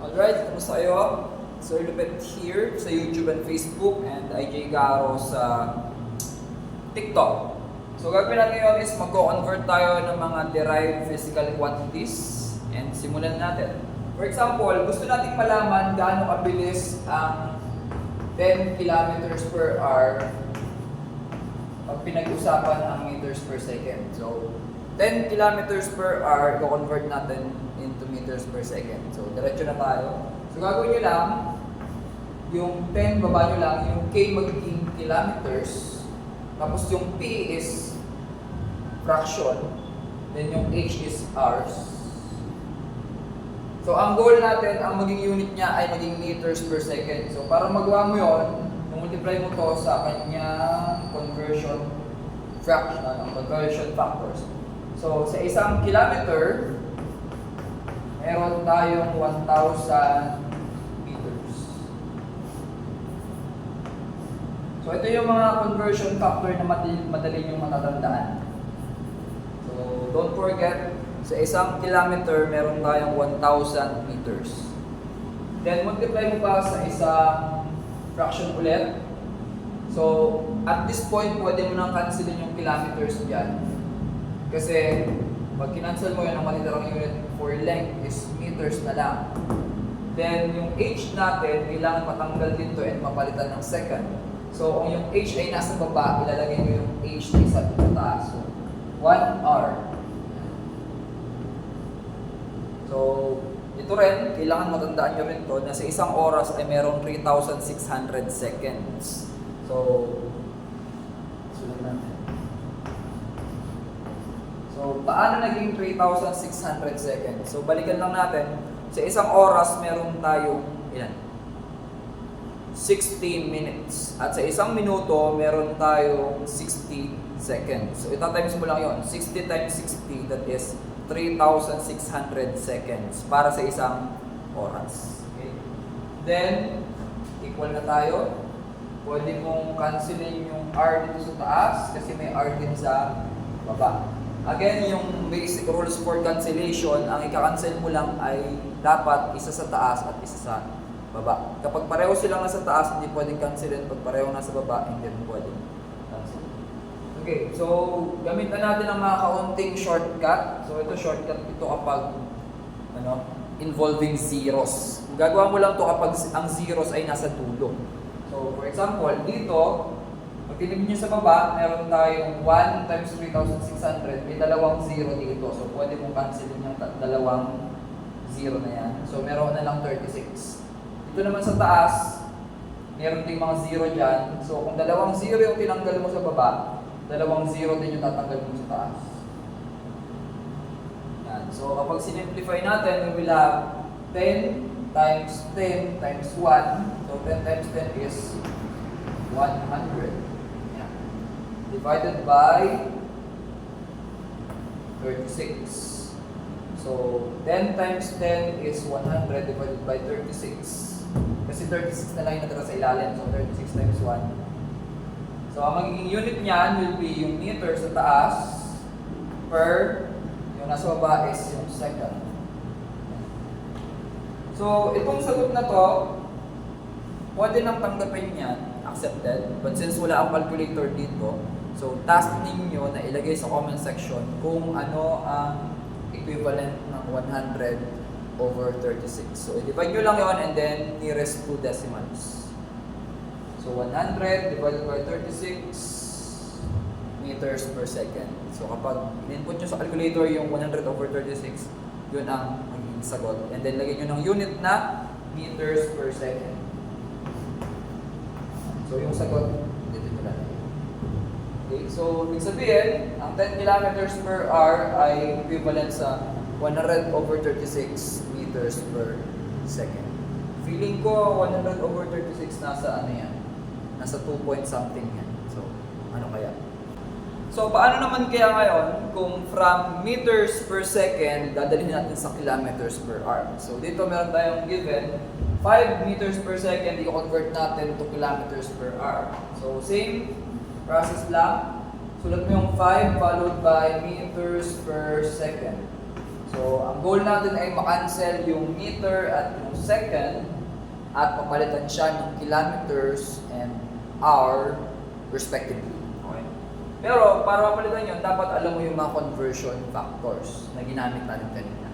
Alright, kumusta kayo? Sir Lupet here sa YouTube and Facebook and IJ Garo sa TikTok. So gagawin natin ngayon is magko-convert tayo ng mga derived physical quantities and simulan natin. For example, gusto nating malaman gaano kabilis ang 10 kilometers per hour pag pinag-usapan ang meters per second. So 10 kilometers per hour, i-convert natin into meters per second. So, diretso na tayo. So, gagawin nyo lang, yung 10, baba nyo lang, yung K magiging kilometers, tapos yung P is fraction, then yung H is hours. So, ang goal natin, ang maging unit niya ay maging meters per second. So, para magawa mo yun, multiply mo to sa kanyang conversion fraction, conversion factors. So, sa isang kilometer, meron tayong 1,000 meters. So, ito yung mga conversion factor na madali yung matatandaan. So, don't forget, sa isang kilometer, meron tayong 1,000 meters. Then, multiply mo pa sa isang fraction ulit. So, at this point, pwede mo nang cancelin yung kilometers dyan. Kasi, pag kinancel mo yun, ang matitirang unit for length is meters na lang. Then, yung H natin, kailangan matanggal dito and mapalitan ng second. So, kung yung H ay nasa baba, ilalagay mo yung H na isa dito taas. So, 1 hour. So, ito rin, kailangan matandaan nyo rin to na sa isang oras ay merong 3,600 seconds. So, sulat natin. So, paano naging 3,600 seconds? So, balikan lang natin. Sa isang oras, meron tayong, ilan? 60 minutes. At sa isang minuto, meron tayong 60 seconds. So, itatimes mo lang yun. 60 times 60, that is 3,600 seconds para sa isang oras. Okay? Then, equal na tayo. Pwede mong cancelin yung R dito sa taas kasi may R din sa baba. Again, yung basic rules for cancellation, ang ika-cancel mo lang ay dapat isa sa taas at isa sa baba. Kapag pareho silang nasa taas, hindi pwedeng cancelin. Pag pareho nasa baba, hindi rin pwedeng cancel. Okay, so gamitan natin ang mga kaunting shortcut. So ito shortcut ito kapag involving zeros. Gagawa mo lang to kapag ang zeros ay nasa dulo. So for example, dito, pag tinignan nyo sa baba, meron tayong 1 times 3,600, may dalawang 0 dito. So, pwede mong cancelin yung dalawang 0 na yan. So, meron na lang 36. Ito naman sa taas, meron ding mga 0 dyan. So, kung dalawang 0 yung tinanggal mo sa baba, dalawang 0 din yung tatanggal mo sa taas. Yan. So, kapag sinimplify natin, we will have 10 times 10 times 1. So, 10 times 10 is 100. Divided by 36. So, 10 times 10 is 100 divided by 36. Kasi 36 na lang yung natira sa ilalim. So, 36 times 1. So, ang magiging unit niyan will be yung meter sa taas per yung nasa baba is yung second. So, itong sagot na to, pwede nang tanggapin yan, accepted. But since wala ang calculator dito, so, task ninyo na ilagay sa comment section kung ano ang equivalent ng 100 over 36. So, i-divide nyo lang yon and then nearest 2 decimals. So, 100 divided by 36 meters per second. So, kapag in-input nyo sa calculator yung 100 over 36, yun ang magiging sagot. And then, lagyan nyo ng unit na meters per second. So, yung sagot, dito nyo lang. Okay, so, ibig sabihin, ang 10 kilometers per hour ay equivalent sa 100 over 36 meters per second. Feeling ko, 100 over 36 nasa ano yan? Nasa 2 point something yan. So, ano kaya? So, paano naman kaya ngayon kung from meters per second, dadalhin natin sa kilometers per hour? So, dito meron tayong given 5 meters per second, i-convert natin to kilometers per hour. So, same process lang. Sulat mo yung 5 followed by meters per second. So, ang goal natin ay makancel yung meter at yung second at papalitan siya ng kilometers and hour respectively. Okay? Pero para mapalitan yun, dapat alam mo yung mga conversion factors na ginamit natin kanina.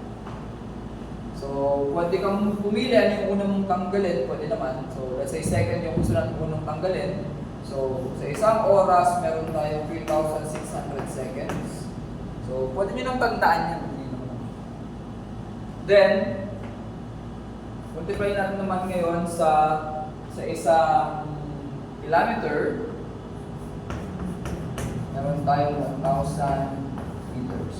So, pwede kang pumili ano yung unang mong tanggalin, pwede naman. So, let's say second yung gusto natin unang tanggalin. So, sa isang oras, meron tayong 3,600 seconds. So, pwede nyo nang tandaan yan. Then, multiply natin naman ngayon sa isang kilometer. Meron tayong 1,000 meters.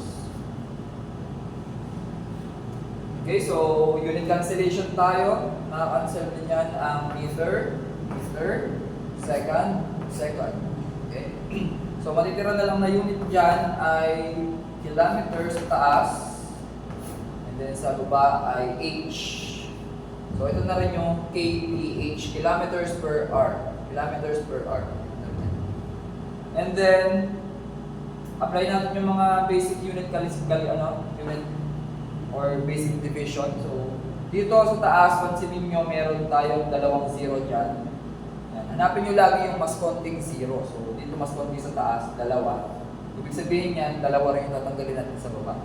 Okay, so unit cancellation tayo. Naka-cancel din yan ang meter, second. Okay. So matitira na lang na unit dyan ay kilometers sa taas. And then sa baba ay H. So ito na rin yung kph, kilometers per hour. And then, apply natin yung mga basic unit unit or basic division. So, dito sa taas, pansinin nyo, meron tayong dalawang zero dyan. Yan. Hanapin nyo lagi yung mas konting zero. So, dito mas konti sa taas, dalawa. Ibig sabihin yan, dalawa rin yung tatanggalin natin sa baba.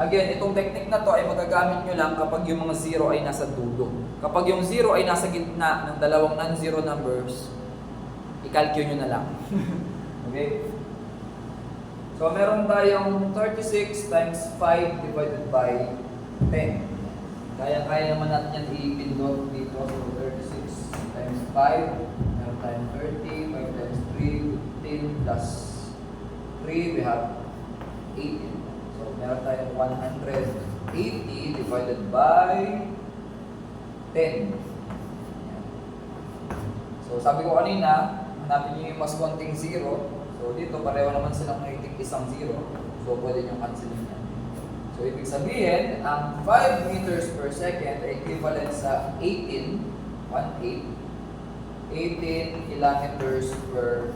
Again, itong technique na to ay magagamit nyo lang kapag yung mga zero ay nasa dulo. Kapag yung zero ay nasa gitna ng dalawang non-zero numbers, i-calculate nyo na lang. Okay? So, meron tayong 36 times 5 divided by 10. Kaya naman natin yan i-pindot dito. So, 36 times 5, meron tayong 30, 5 times 3, 15 plus 3, we have 18. So, meron tayong 180 divided by 10. So, sabi ko kanina, hanapin nyo yung mas konting zero. So, dito pareho naman silang naitik isang zero. So, pwede nyo cancelin yan. So, ibig sabihin, ang 5 meters per second ay equivalent sa 18 kilometers per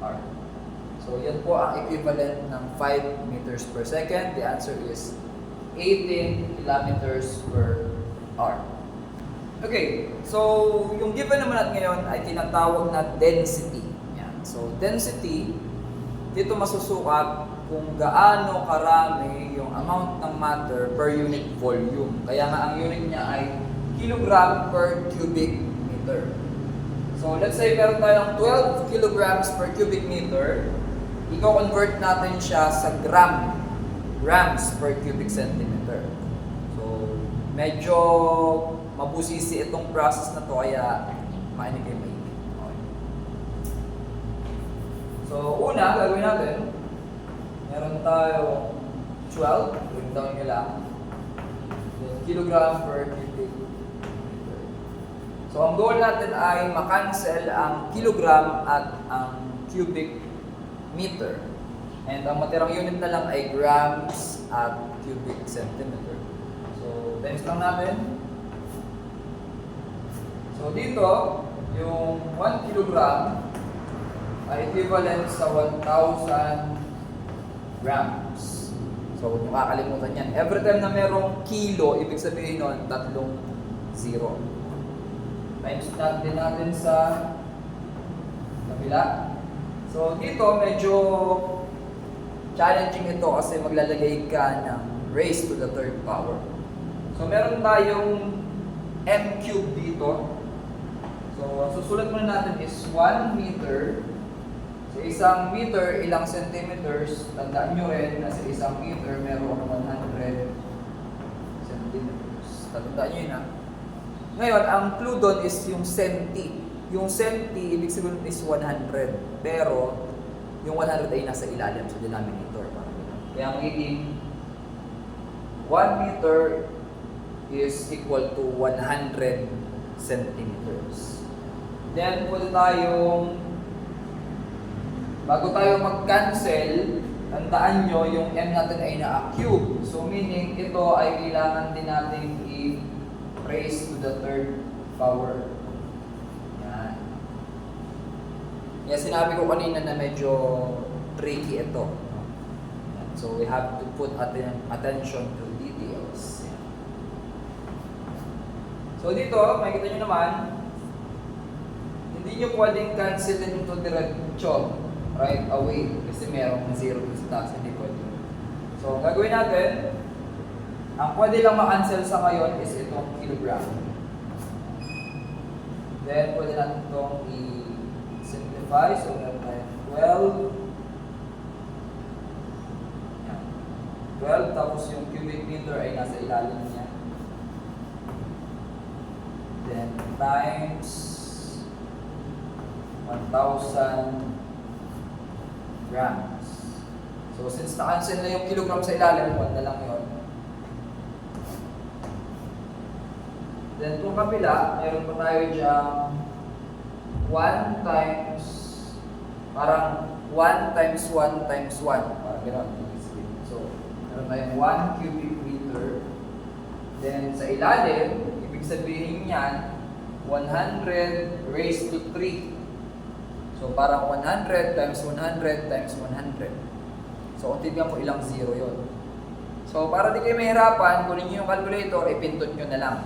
hour. So, yan po ang equivalent ng 5 meters per second. The answer is 18 kilometers per hour. Okay, so yung given naman natin ngayon ay tinatawag na density. Yan. So, density, dito masusukat kung gaano karami yung amount ng matter per unit volume. Kaya nga ang unit niya ay kilogram per cubic meter. So, let's say meron tayong 12 kilograms per cubic meter. I-convert natin siya sa grams per cubic centimeter. So, medyo mabusisi itong process na to, kaya mainig kayo maigit. Okay. So, una, gagawin natin, meron tayo 12, bring down nyo lang, kilogram per cubic meter. So, ang goal natin ay makancel ang kilogram at ang cubic meter. And ang matirang unit na lang ay grams at cubic centimeter. So, times lang natin. So, dito, yung 1 kilogram ay equivalent sa 1,000 grams. So, huwag nyo kakalimutan yan. Every time na merong kilo, ibig sabihin nun, 3 zero. Times natin sa kabila. So, dito, medyo challenging ito kasi maglalagay ka ng raised to the third power. So, meron tayong m cube dito. So, ang susulat muna natin is 1 meter. Sa isang meter, ilang centimeters. Tandaan nyo rin na sa isang meter, meron 100 centimeters. Tandaan nyo yun ha. Ngayon, ang clue doon is yung centi. Yung centi, ibig sabihin is 100. Pero, yung 100 ay nasa ilalim sa denominator. Kaya magiging 1 meter is equal to 100 centimeters. Then, pwede tayong, bago tayo mag-cancel, tandaan nyo, yung m natin ay na-cube. So, meaning, ito ay kailangan din natin i-raise to the third power. Yan. Kaya sinabi ko kanina na medyo tricky ito. So we have to put attention to details. Yan. So dito, makikita nyo naman, hindi nyo pwedeng cancelin ito diretso right away kasi merong 0 sa taas, hindi pwede. So ang gagawin natin, ang pwede lang ma-cancel sa ngayon is itong kilogram. Then pwede natin itong i-simplify. So meron tayo 12. 12 tapos yung cubic meter ay nasa ilalim niya. Then times 1,000 grams. So since na-cancel na yung kilogram sa ilalim, 1 na lang yun. Then kung kapila, meron pa tayo dyan 1 times, parang 1 times 1 times 1. Parang gano'n. So, meron tayong 1 cubic meter. Then sa ilalim, ibig sabihin niyan, 100 raised to 3. So parang 100 times 100 times 100. So kung tignan mo ilang 0 yon. So para di kayo mahirapan, kunin nyo yung calculator, ipintot nyo na lang.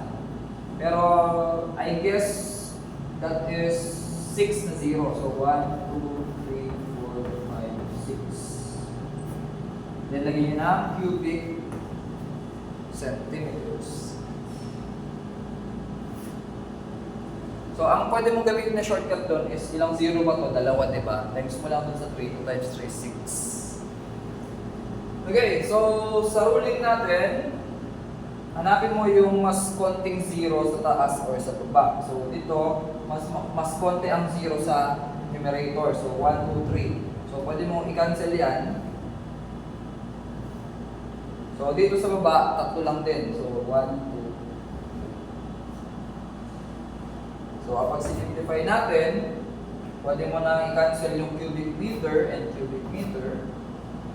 Pero I guess that is 6 na 0. So 1, 2, 3, 4, 5, 6. Then lagyan nyo na cubic centimeters. So, ang pwede mong gamitin na shortcut doon is ilang 0 ba ito? Dalawa, diba? Times mo lang doon sa 3. 2 times 3 is 6. Okay, so sa ruling natin, hanapin mo yung mas konting 0 sa taas or sa baba. So, dito, mas konti ang 0 sa numerator. So, 1, 2, 3. So, pwede mong i-cancel yan. So, dito sa baba, tatlo lang din. So, 1, 2. So, kapag simplify natin, pwede mo na i-cancel yung cubic meter and cubic meter.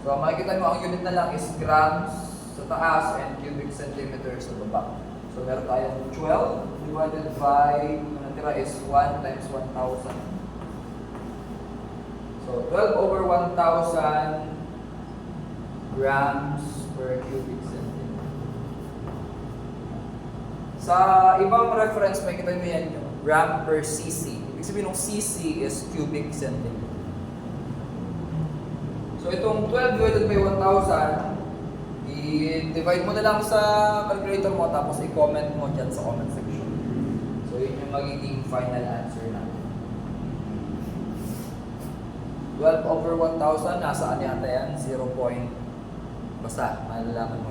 So, makikita mo ang unit na lang is grams sa taas and cubic centimeter sa baba. So, meron tayong 12 divided by, ang natira is 1 times 1,000. So, 12 over 1,000 grams per cubic centimeter. Sa ibang reference, makikita mo yan yung gram per cc. Ibig sabihin ng cc is cubic centimeter. So itong 12 divided by 1,000, i-divide mo na lang sa calculator mo tapos i-comment mo dyan sa comment section. So yun yung magiging final answer natin. 12 over 1,000, nasaan yata yan? 0 point. Basta, malalaman mo